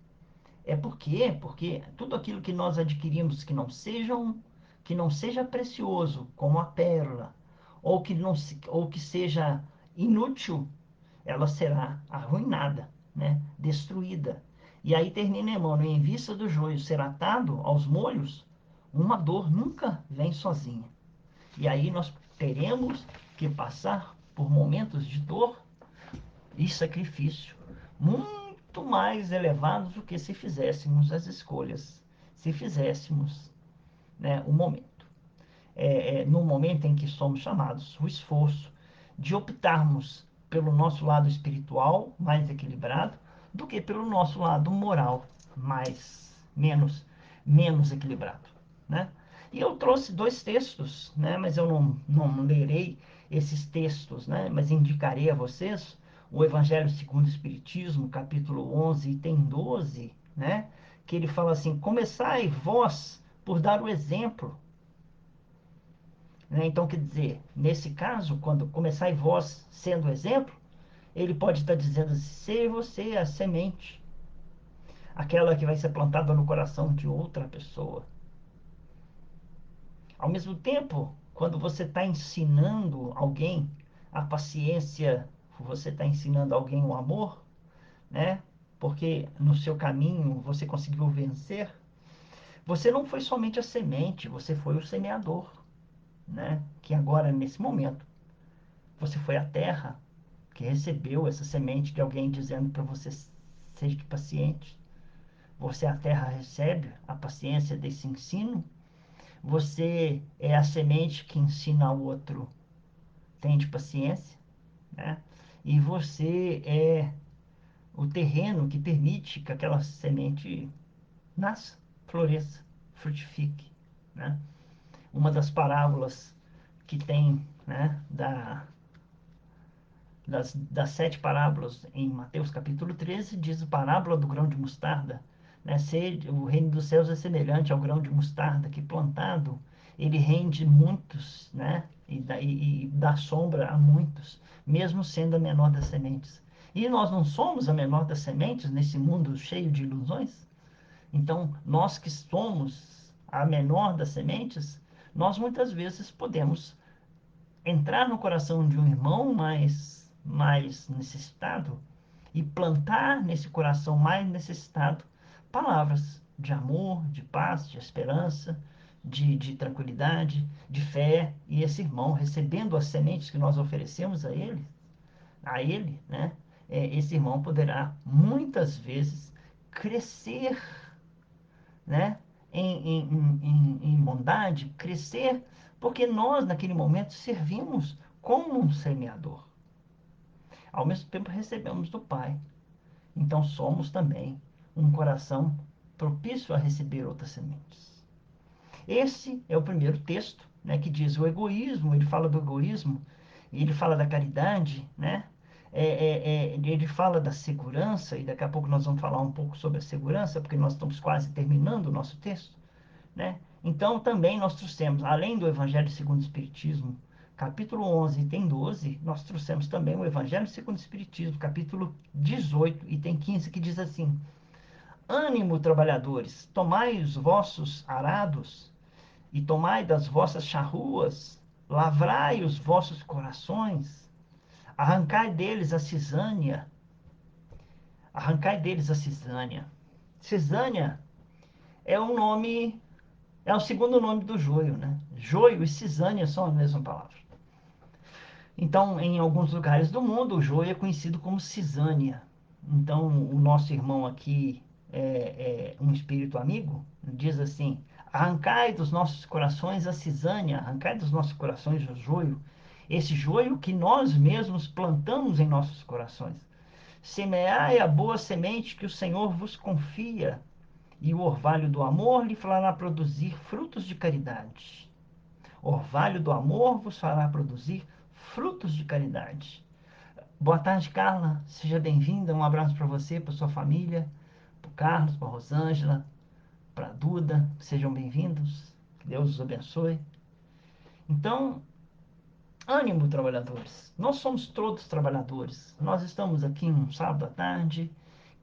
É por quê? Porque tudo aquilo que nós adquirimos que não seja precioso, como a pérola, ou que seja inútil, ela será arruinada, né? Destruída. E aí termina Emmanuel: em vista do joio ser atado aos molhos, uma dor nunca vem sozinha. E aí nós teremos que passar por momentos de dor e sacrifício muito mais elevados do que se fizéssemos as escolhas, se fizéssemos, né, o momento. No momento em que somos chamados, o esforço de optarmos pelo nosso lado espiritual mais equilibrado do que pelo nosso lado moral menos equilibrado, né? E eu trouxe dois textos, né? Mas eu não lerei esses textos, né? Mas indicarei a vocês o Evangelho segundo o Espiritismo, capítulo 11, item 12, né? Que ele fala assim: começai vós por dar o exemplo, né? Então, quer dizer, nesse caso, quando começai vós sendo o exemplo, ele pode estar dizendo assim: ser você a semente, aquela que vai ser plantada no coração de outra pessoa. Ao mesmo tempo, quando você está ensinando alguém a paciência, você está ensinando alguém o amor, né? Porque no seu caminho você conseguiu vencer. Você não foi somente a semente, você foi o semeador, né? Que agora, nesse momento, você foi a terra que recebeu essa semente de alguém dizendo para você: seja paciente. Você, a terra, recebe a paciência desse ensino. Você é a semente que ensina ao outro: tende paciência, né? E você é o terreno que permite que aquela semente nasça, floresça, frutifique, né? Uma das parábolas que tem, né, das sete parábolas em Mateus capítulo 13, diz a parábola do grão de mostarda, né? O reino dos céus é semelhante ao grão de mostarda que plantado, ele rende muitos, né? E dá sombra a muitos, mesmo sendo a menor das sementes. E nós não somos a menor das sementes nesse mundo cheio de ilusões? Então, nós que somos a menor das sementes, nós muitas vezes podemos entrar no coração de um irmão mais necessitado e plantar nesse coração mais necessitado palavras de amor, de paz, de esperança, de tranquilidade, de fé. E esse irmão, recebendo as sementes que nós oferecemos a ele, né? Esse irmão poderá muitas vezes crescer, né? Em bondade, crescer, porque nós, naquele momento, servimos como um semeador. Ao mesmo tempo, recebemos do Pai. Então, somos também um coração propício a receber outras sementes. Esse é o primeiro texto, né, que diz o egoísmo. Ele fala do egoísmo, ele fala da caridade, né? Ele fala da segurança, e daqui a pouco nós vamos falar um pouco sobre a segurança, porque nós estamos quase terminando o nosso texto, né? Então, também nós trouxemos, além do Evangelho segundo o Espiritismo, capítulo 11, item 12, nós trouxemos também o Evangelho segundo o Espiritismo, capítulo 18, item 15, que diz assim: Ânimo, trabalhadores, tomai os vossos arados e tomai das vossas charruas, lavrai os vossos corações, arrancai deles a cisânia, arrancai deles a cisânia. Cisânia é um nome, é o segundo nome do joio, né? Joio e cisânia são a mesma palavra. Então, em alguns lugares do mundo, o joio é conhecido como cisânia. Então, o nosso irmão aqui, um espírito amigo, diz assim: arrancai dos nossos corações a cisânia, arrancai dos nossos corações o joio, esse joio que nós mesmos plantamos em nossos corações. Semeai a boa semente que o Senhor vos confia, e o orvalho do amor lhe fará produzir frutos de caridade. Orvalho do amor vos fará produzir frutos de caridade. Boa tarde, Carla. Seja bem-vinda. Um abraço para você, para sua família, para o Carlos, para a Rosângela, para a Duda. Sejam bem-vindos. Que Deus os abençoe. Então, ânimo, trabalhadores. Nós somos todos trabalhadores. Nós estamos aqui um sábado à tarde,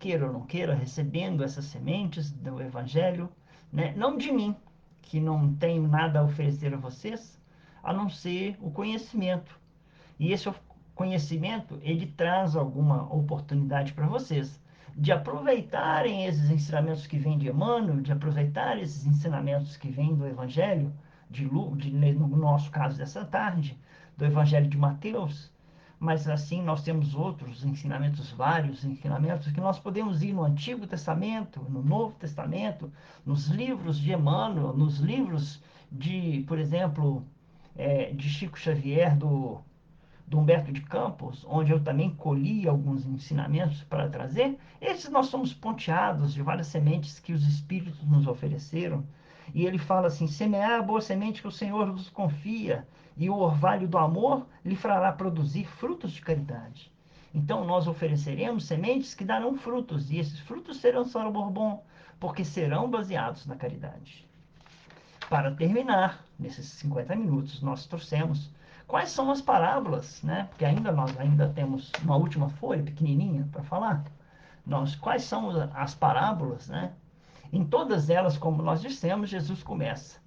queira ou não queira, recebendo essas sementes do Evangelho, né? Não de mim, que não tenho nada a oferecer a vocês, a não ser o conhecimento. E esse conhecimento, ele traz alguma oportunidade para vocês de aproveitarem esses ensinamentos que vêm de Emmanuel, de aproveitar esses ensinamentos que vêm do Evangelho, no nosso caso dessa tarde, do Evangelho de Mateus, mas assim nós temos outros ensinamentos, vários ensinamentos, que nós podemos ir no Antigo Testamento, no Novo Testamento, nos livros de Emmanuel, nos livros de, por exemplo, de Chico Xavier, do Humberto de Campos, onde eu também colhi alguns ensinamentos para trazer, esses nós somos ponteados de várias sementes que os Espíritos nos ofereceram. E ele fala assim: semear a boa semente que o Senhor vos confia, e o orvalho do amor lhe fará produzir frutos de caridade. Então nós ofereceremos sementes que darão frutos, e esses frutos serão sabor bom, porque serão baseados na caridade. Para terminar, nesses 50 minutos, nós trouxemos quais são as parábolas, né? Porque nós ainda temos uma última folha pequenininha para falar. Quais são as parábolas, né? Em todas elas, como nós dissemos, Jesus começa: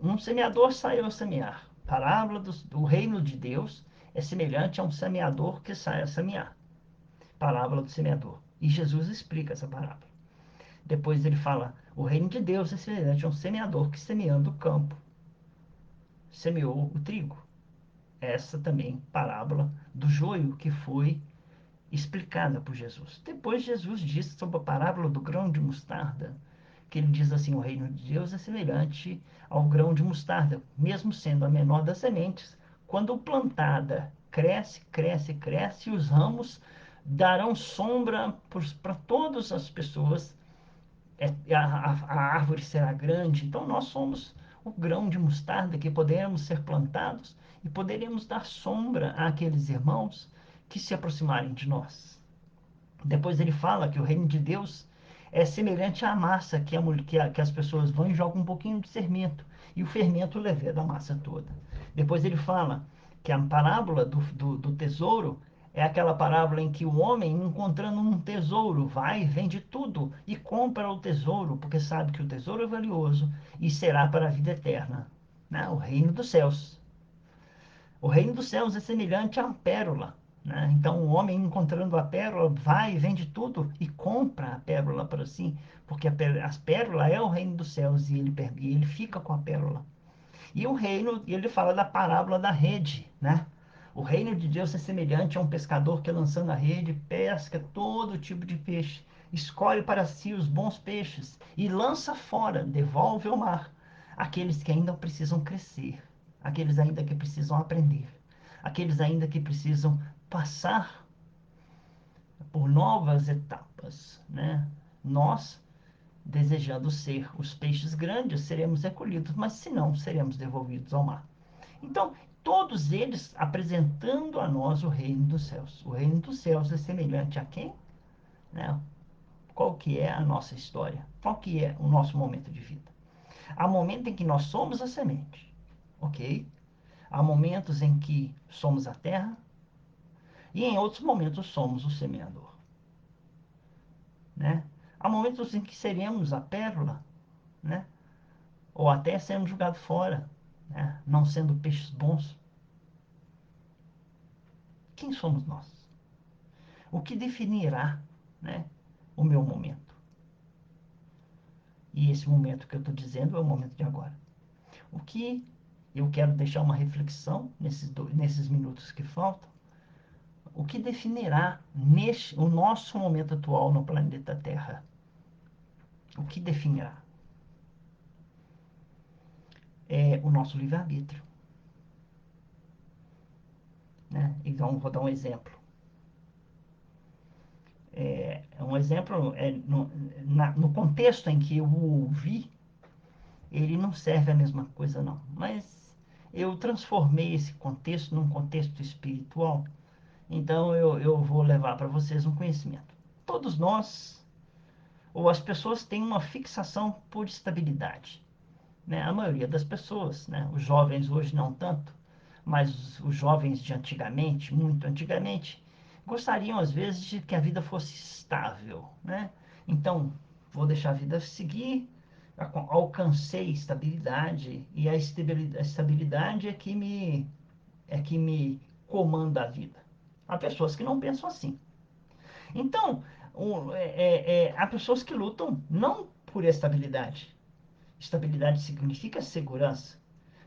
um semeador saiu a semear. Parábola do reino de Deus é semelhante a um semeador que sai a semear. Parábola do semeador. E Jesus explica essa parábola. Depois ele fala: o reino de Deus é semelhante a um semeador que, semeando o campo, semeou o trigo. Essa também parábola do joio que foi explicada por Jesus. Depois Jesus disse sobre a parábola do grão de mostarda, que ele diz assim: o reino de Deus é semelhante ao grão de mostarda, mesmo sendo a menor das sementes, quando plantada, cresce, cresce, cresce, e os ramos darão sombra para todas as pessoas. A árvore será grande. Então nós somos o grão de mostarda que poderemos ser plantados e poderemos dar sombra àqueles irmãos que se aproximarem de nós. Depois ele fala que o reino de Deus é semelhante à massa que as pessoas vão e jogam um pouquinho de fermento, e o fermento leveda a massa toda. Depois ele fala que a parábola do tesouro É aquela parábola em que o homem, encontrando um tesouro, vai, vende tudo e compra o tesouro, porque sabe que o tesouro é valioso e será para a vida eterna, né? O reino dos céus. O reino dos céus é semelhante à pérola, né? Então, o homem, encontrando a pérola, vai, vende tudo e compra a pérola para si, porque a pérola é o reino dos céus e ele fica com a pérola. E o reino, ele fala da parábola da rede, né? O reino de Deus é semelhante a um pescador que, lançando a rede, pesca todo tipo de peixe, escolhe para si os bons peixes e lança fora, devolve ao mar aqueles que ainda precisam crescer, aqueles ainda que precisam aprender, aqueles ainda que precisam passar por novas etapas, né? Nós, desejando ser os peixes grandes, seremos recolhidos, mas se não, seremos devolvidos ao mar. Então, todos eles apresentando a nós o reino dos céus. O reino dos céus é semelhante a quem? Né? Qual que é a nossa história? Qual que é o nosso momento de vida? Há momentos em que nós somos a semente, ok? Há momentos em que somos a terra e em outros momentos somos o semeador, né? Há momentos em que seremos a pérola, né? Ou até sermos jogados fora, né? Não sendo peixes bons. Quem somos nós? O que definirá, né, o meu momento? E esse momento que eu estou dizendo é o momento de agora. O que eu quero deixar uma reflexão nesses minutos que faltam, o que definirá o nosso momento atual no planeta Terra? O que definirá? É o nosso livre-arbítrio, né? Então, vou dar um exemplo. Um exemplo no contexto em que eu o ouvi, ele não serve a mesma coisa, não. Mas eu transformei esse contexto num contexto espiritual. Então eu vou levar para vocês um conhecimento. Todos nós, ou as pessoas, têm uma fixação por estabilidade, né? A maioria das pessoas, né? Os jovens hoje não tanto, mas os jovens de antigamente, muito antigamente, gostariam às vezes de que a vida fosse estável, né? Então, vou deixar a vida seguir, alcancei estabilidade e a estabilidade é que me comanda a vida. Há pessoas que não pensam assim. Então, há pessoas que lutam não por estabilidade. Estabilidade significa segurança,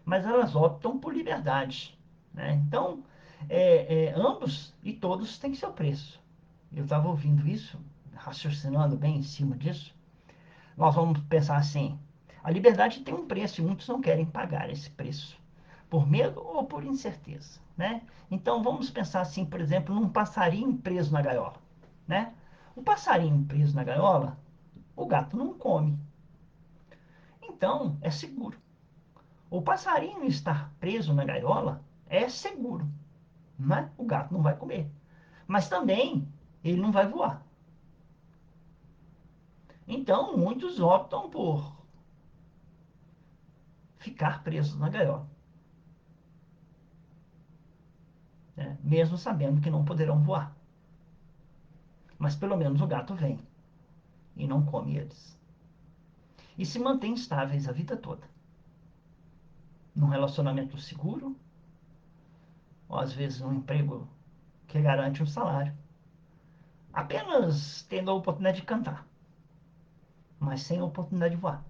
mas elas optam por liberdade, né? Então, ambos e todos têm seu preço. Eu estava ouvindo isso, raciocinando bem em cima disso. Nós vamos pensar assim: a liberdade tem um preço e muitos não querem pagar esse preço, por medo ou por incerteza, né? Então vamos pensar assim, por exemplo, num passarinho preso na gaiola, né? O passarinho preso na gaiola, o gato não come, então é seguro. O passarinho estar preso na gaiola é seguro, né? O gato não vai comer, mas também ele não vai voar. Então muitos optam por ficar presos na gaiola, né? Mesmo sabendo que não poderão voar. Mas pelo menos o gato vem e não come eles. E se mantém estáveis a vida toda. Num relacionamento seguro, ou às vezes num emprego que garante um salário. Apenas tendo a oportunidade de cantar, mas sem a oportunidade de voar.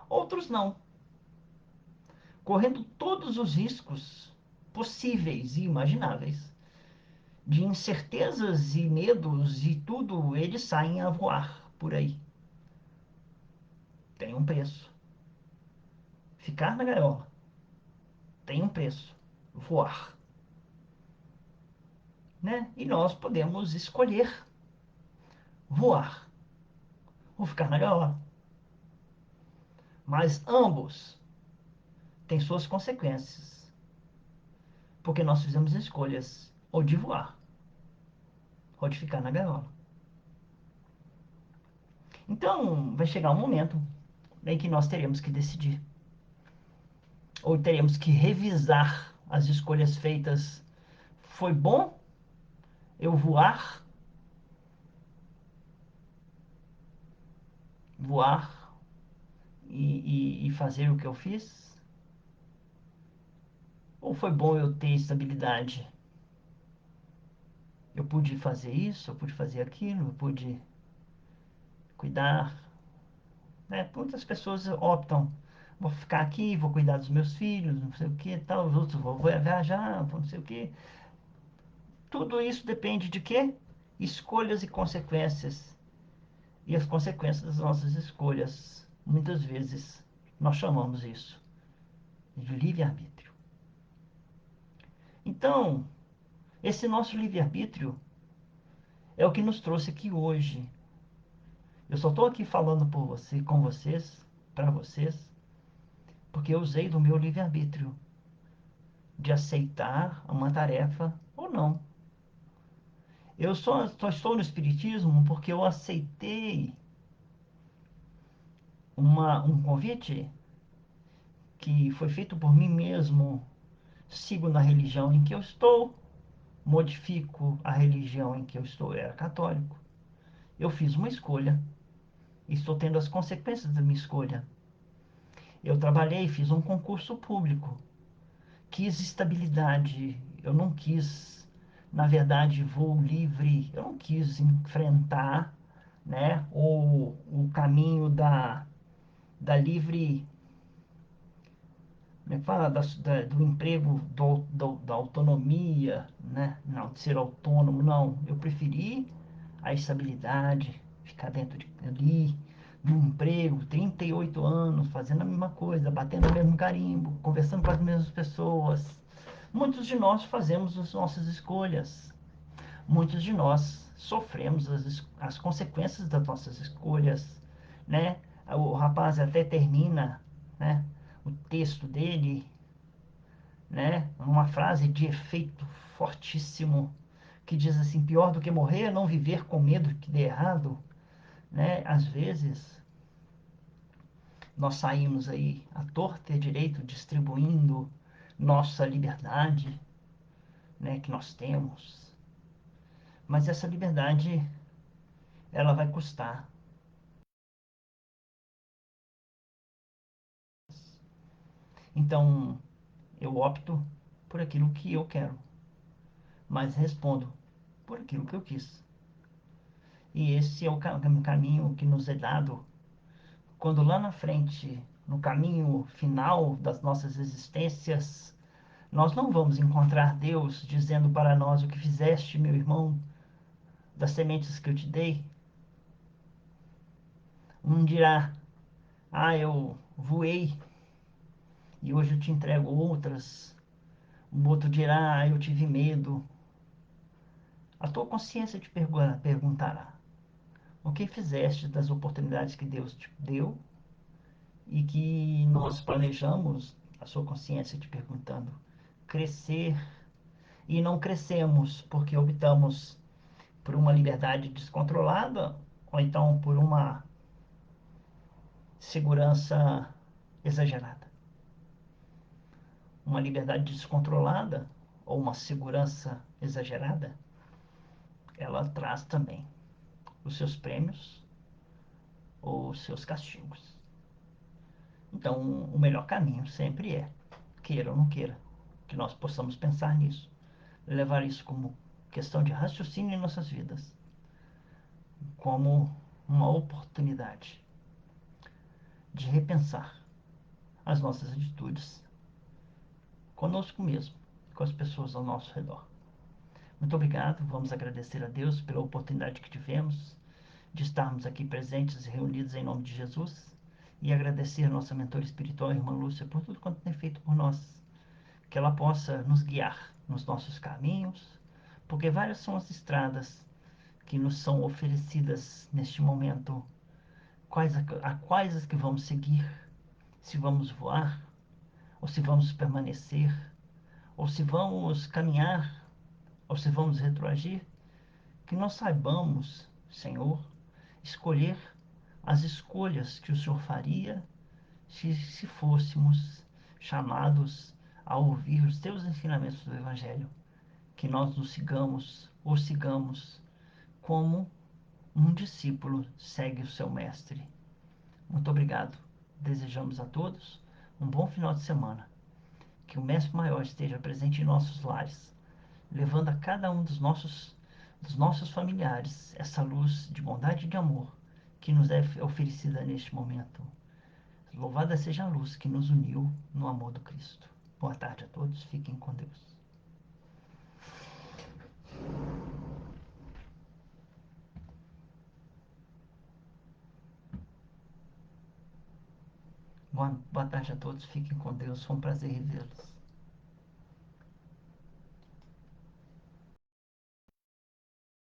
Outros não, correndo todos os riscos possíveis e imagináveis, de incertezas e medos e tudo, eles saem a voar por aí. Tem um preço. Ficar na gaiola tem um preço. Voar, né? E nós podemos escolher voar ou ficar na gaiola. Mas ambos têm suas consequências, porque nós fizemos escolhas ou de voar ou de ficar na gaiola. Então, vai chegar um momento em que nós teremos que decidir, ou teremos que revisar as escolhas feitas. Foi bom Eu voar e fazer o que eu fiz? Ou foi bom eu ter estabilidade? Eu pude fazer isso, eu pude fazer aquilo, eu pude cuidar, né? Muitas pessoas optam, vou ficar aqui, vou cuidar dos meus filhos, não sei o que, tal, os outros vou viajar, vou não sei o que. Tudo isso depende de quê? Escolhas e consequências. E as consequências das nossas escolhas. Muitas vezes nós chamamos isso de livre-arbítrio. Então, esse nosso livre-arbítrio é o que nos trouxe aqui hoje. Eu só estou aqui falando por você, com vocês, para vocês, porque eu usei do meu livre-arbítrio de aceitar uma tarefa ou não. Eu só estou no Espiritismo porque eu aceitei um convite que foi feito por mim mesmo. Sigo na religião em que eu estou, modifico a religião em que eu estou. Eu era católico. Eu fiz uma escolha e estou tendo as consequências da minha escolha. Eu trabalhei, fiz um concurso público, quis estabilidade, eu não quis, na verdade, voo livre, eu não quis enfrentar, né, o caminho da livre, como é que fala, do emprego, da autonomia, né, não, de ser autônomo, não, eu preferi a estabilidade, ficar dentro ali, de um emprego, 38 anos, fazendo a mesma coisa, batendo o mesmo carimbo, conversando com as mesmas pessoas. Muitos de nós fazemos as nossas escolhas. Muitos de nós sofremos as consequências das nossas escolhas, né? O rapaz até termina, né, o texto dele, né, uma frase de efeito fortíssimo que diz assim: pior do que morrer é não viver com medo que dê errado, né? Às vezes nós saímos aí à torta e à direito distribuindo nossa liberdade, né, que nós temos, mas essa liberdade ela vai custar. Então eu opto por aquilo que eu quero, mas respondo por aquilo que eu quis. E esse é o caminho que nos é dado quando lá na frente, no caminho final das nossas existências, nós não vamos encontrar Deus dizendo para nós: o que fizeste, meu irmão, das sementes que eu te dei. Um dirá: ah, eu voei e hoje eu te entrego outras. Um outro dirá: ah, eu tive medo. A tua consciência te perguntará: o que fizeste das oportunidades que Deus te deu e que nós planejamos? A sua consciência te perguntando: crescer, e não crescemos porque optamos por uma liberdade descontrolada ou então por uma segurança exagerada. Uma liberdade descontrolada ou uma segurança exagerada, ela traz também os seus prêmios ou os seus castigos. Então, o melhor caminho sempre é, queira ou não queira, que nós possamos pensar nisso, levar isso como questão de raciocínio em nossas vidas, como uma oportunidade de repensar as nossas atitudes conosco mesmo, com as pessoas ao nosso redor. Muito obrigado, vamos agradecer a Deus pela oportunidade que tivemos de estarmos aqui presentes e reunidos em nome de Jesus e agradecer a nossa mentora espiritual, a irmã Lúcia, por tudo quanto tem feito por nós, que ela possa nos guiar nos nossos caminhos, porque várias são as estradas que nos são oferecidas neste momento, quais as que vamos seguir, se vamos voar, ou se vamos permanecer, ou se vamos caminhar, ou se vamos retroagir, que nós saibamos, Senhor, escolher as escolhas que o Senhor faria se fôssemos chamados a ouvir os teus ensinamentos do Evangelho, que nós nos sigamos ou sigamos como um discípulo segue o seu mestre. Muito obrigado. Desejamos a todos um bom final de semana. Que o Mestre Maior esteja presente em nossos lares, levando a cada um dos nossos familiares essa luz de bondade e de amor que nos é oferecida neste momento. Louvada seja a luz que nos uniu no amor do Cristo. Boa tarde a todos, fiquem com Deus. Boa tarde a todos, fiquem com Deus, foi um prazer revê-los.